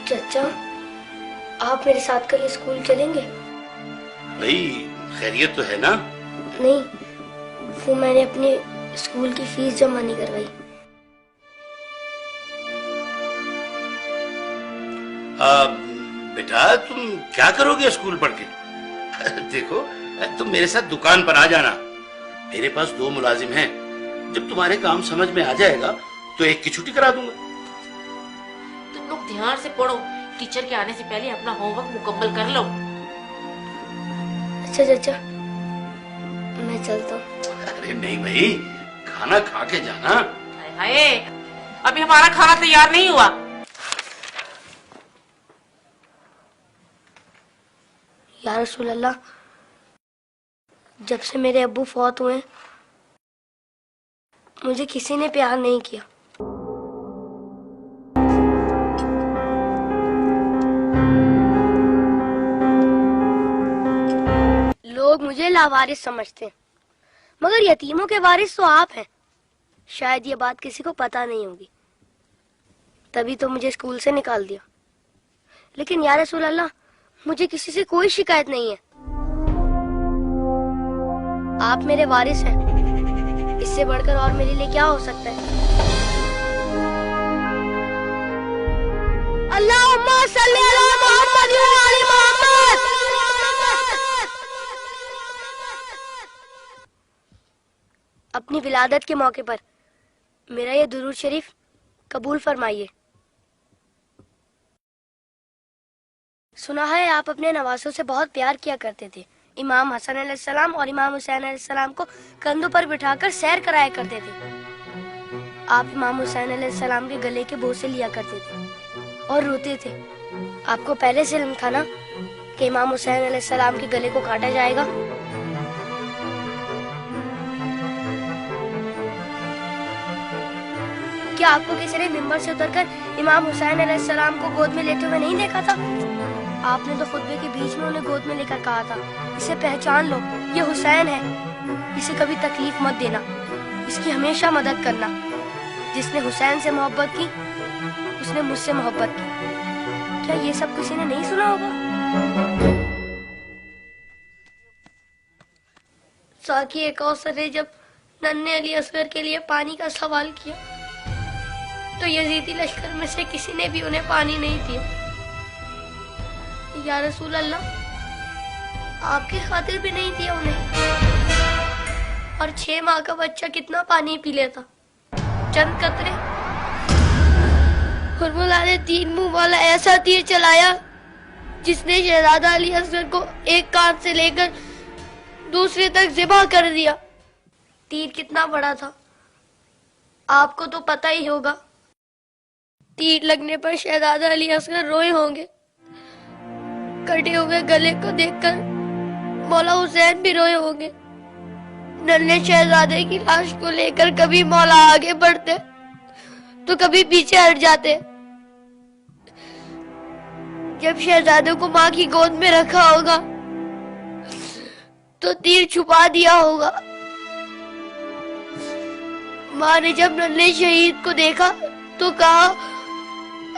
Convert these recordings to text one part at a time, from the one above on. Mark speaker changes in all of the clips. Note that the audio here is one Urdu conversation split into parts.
Speaker 1: چچا آپ میرے ساتھ کل اسکول چلیں گے؟
Speaker 2: بھائی خیریت تو ہے نا؟
Speaker 1: نہیں، وہ میں نے اپنے اسکول کی فیس جمع نہیں کروائی۔
Speaker 2: بیٹا تم کیا کرو گے اسکول پڑھ کے؟ دیکھو تم میرے ساتھ دکان پر آ جانا، میرے پاس 2 ملازم ہیں، جب تمہارے کام سمجھ میں آ جائے گا تو ایک کی چھٹی کرا دوں گا۔
Speaker 3: تم لوگ دھیان سے پڑھو، ٹیچر کے آنے سے پہلے اپنا ہوم ورک مکمل کر لو۔
Speaker 1: اچھا چچا میں چلتا ہوں۔
Speaker 2: ارے نہیں بھائی، کھانا کھا کے جانا۔
Speaker 3: ہائے ابھی ہمارا کھانا تیار نہیں ہوا۔
Speaker 1: یا رسول اللہ، جب سے میرے ابو فوت ہوئے مجھے کسی نے پیار نہیں کیا۔ لوگ مجھے لاوارث سمجھتے ہیں، مگر یتیموں کے وارث تو آپ ہیں۔ شاید یہ بات کسی کو پتہ نہیں ہوگی، تبھی تو مجھے اسکول سے نکال دیا۔ لیکن یا رسول اللہ، مجھے کسی سے کوئی شکایت نہیں ہے۔ آپ میرے وارث ہیں، اس سے بڑھ کر اور میرے لیے کیا ہو سکتا ہے؟ اللہم صلی علی محمد و علی محمد۔ اپنی ولادت کے موقع پر میرا یہ درود شریف قبول فرمائیے۔ سنا ہے آپ اپنے نوازوں سے بہت پیار کیا کرتے تھے۔ امام حسن علیہ السلام اور امام حسین علیہ السلام کو کندھوں پر بٹھا کر سیر کرایا کرتے تھے۔ آپ امام حسین علیہ السلام کے گلے کے بوسے لیا کرتے تھے اور روتے تھے۔ آپ کو پہلے سے علم تھا نا کہ امام حسین علیہ السلام کے گلے کو کاٹا جائے گا؟ کیا آپ کو کسی نے ممبر سے اتر کر امام حسین علیہ السلام کو گود میں لیتے ہوئے نہیں دیکھا تھا؟ آپ نے تو خطبے کے بیچ میں انہیں گود میں لے کر کہا تھا، اسے پہچان لو، یہ حسین ہے، اسے کبھی تکلیف مت دینا، اس کی ہمیشہ مدد کرنا۔ جس نے حسین سے محبت کی اس نے مجھ سے محبت کی۔ کیا یہ سب کسی نے نہیں سنا ہوگا؟ ساقی کوثر نے جب ننھے علی اصغر کے لیے پانی کا سوال کیا تو یزیدی لشکر میں سے کسی نے بھی انہیں پانی نہیں دیا۔ یا رسول اللہ، آپ کی خاطر بھی نہیں دیا انہیں؟ اور 6 ماہ کا بچہ کتنا پانی پی لیتا؟ چند قطرے۔ حرملہ نے 3 منہ والا ایسا تیر چلایا جس نے شہزادہ علی اصغر کو ایک کان سے لے کر دوسرے تک ذبح کر دیا۔ تیر کتنا بڑا تھا آپ کو تو پتہ ہی ہوگا۔ تیر لگنے پر شہزادہ علی اصغر روئے ہوں گے۔ کٹے ہوئے گلے کو دیکھ کر مولا حسین بھی روئے ہوں گے۔ ننھے شہزادے کی لاش کو لے کر کبھی مولا آگے بڑھتے تو کبھی پیچھے ہٹ جاتے۔ جب شہزادے کو ماں کی گود میں رکھا ہوگا تو تیر چھپا دیا ہوگا۔ ماں نے جب ننھے شہید کو دیکھا تو کہا،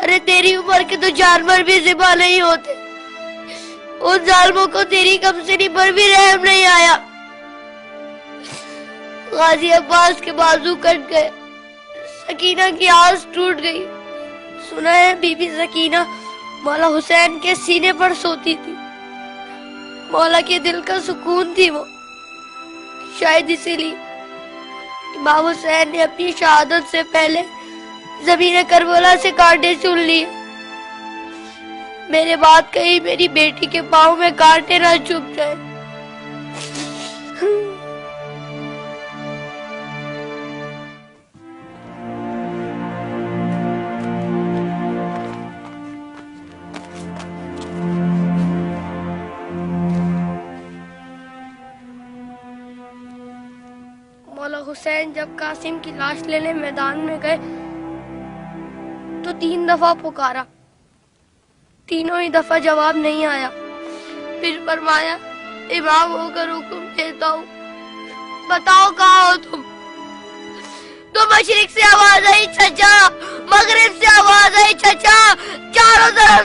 Speaker 1: ارے تیری عمر کے تو جانور بھی ذبح نہیں ہوتے، ان ظالموں کو تیری کمسنی پر بھی رحم نہیں آیا۔ غازی عباس کے بازو کٹ گئے، سکینہ کی آس ٹوٹ گئی۔ سنا ہے بی بی سکینہ مولا حسین کے سینے پر سوتی تھی، مولا کے دل کا سکون تھی وہ۔ شاید اسی لیے امام حسین نے اپنی شہادت سے پہلے زمین کربلا سے کانٹے چن لیے۔ میرے بات کہیں میری بیٹی کے پاؤں میں کانٹے نہ چبھ جائے۔ مولا حسین جب قاسم کی لاش لینے میدان میں گئے تو 3 دفعہ پکارا، تینوں ہی دفعہ جواب نہیں آیا۔ پھر فرمایا، امام ہو کر حکم دیتا ہوں، بتاؤ کہاں ہو تم؟ تو مشرق سے آواز آئی چچا، مغرب سے آواز آئی چچا، چاروں طرف